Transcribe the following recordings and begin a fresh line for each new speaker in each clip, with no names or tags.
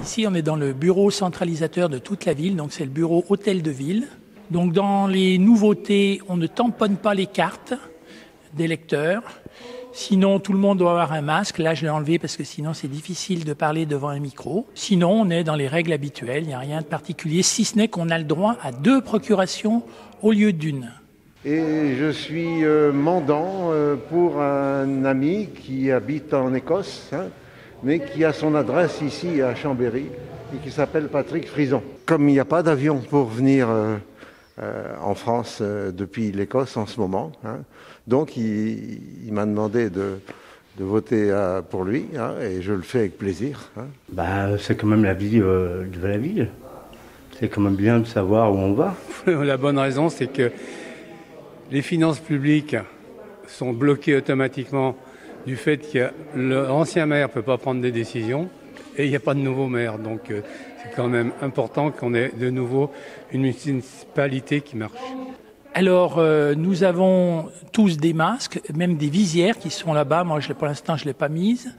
Ici, on est dans le bureau centralisateur de toute la ville, donc c'est le bureau hôtel de ville. Donc dans les nouveautés, on ne tamponne pas les cartes des lecteurs. Sinon, tout le monde doit avoir un masque. Là, je l'ai enlevé parce que sinon, c'est difficile de parler devant un micro. Sinon, on est dans les règles habituelles. Il n'y a rien de particulier, si ce n'est qu'on a le droit à 2 procurations au lieu d'1.
Et je suis mandant pour un ami qui habite en Écosse, mais qui a son adresse ici à Chambéry et qui s'appelle Patrick Frison. Comme il n'y a pas d'avion pour venir en France depuis l'Écosse en ce moment, donc il m'a demandé de voter pour lui, et je le fais avec plaisir.
C'est quand même la vie de la ville. C'est quand même bien de savoir où on va.
La bonne raison, c'est que les finances publiques sont bloquées automatiquement du fait que l'ancien maire ne peut pas prendre des décisions et il n'y a pas de nouveau maire. Donc c'est quand même important qu'on ait de nouveau une municipalité qui marche.
Alors, nous avons tous des masques, même des visières qui sont là-bas. Moi, pour l'instant, je ne l'ai pas mise.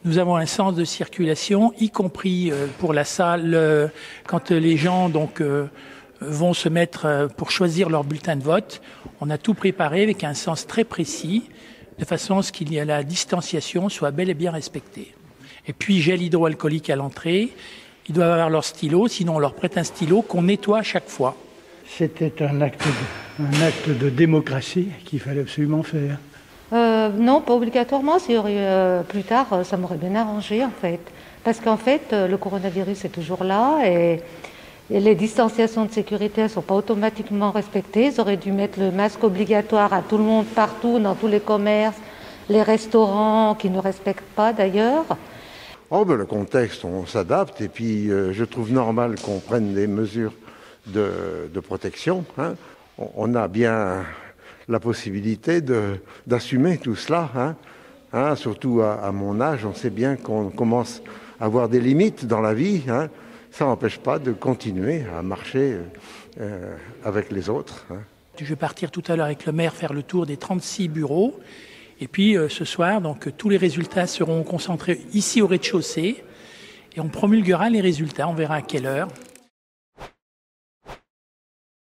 Nous avons un sens de circulation, y compris pour la salle, quand les gens vont se mettre pour choisir leur bulletin de vote. On a tout préparé avec un sens très précis, de façon à ce qu'il y ait la distanciation soit bel et bien respectée. Et puis, gel hydroalcoolique à l'entrée. Ils doivent avoir leur stylo, sinon on leur prête un stylo qu'on nettoie à chaque fois.
C'était un acte de démocratie qu'il fallait absolument faire.
Non, pas obligatoirement. Plus tard, ça m'aurait bien arrangé en fait. Parce qu'en fait, le coronavirus est toujours là et les distanciations de sécurité ne sont pas automatiquement respectées. Ils auraient dû mettre le masque obligatoire à tout le monde, partout, dans tous les commerces, les restaurants qui ne respectent pas d'ailleurs.
Le contexte, on s'adapte et puis je trouve normal qu'on prenne des mesures de protection. On a bien la possibilité d'assumer tout cela. Surtout à mon âge, on sait bien qu'on commence à avoir des limites dans la vie. Ça n'empêche pas de continuer à marcher avec les autres.
Je vais partir tout à l'heure avec le maire faire le tour des 36 bureaux. Et puis ce soir, tous les résultats seront concentrés ici au rez-de-chaussée. Et on promulguera les résultats, on verra à quelle heure.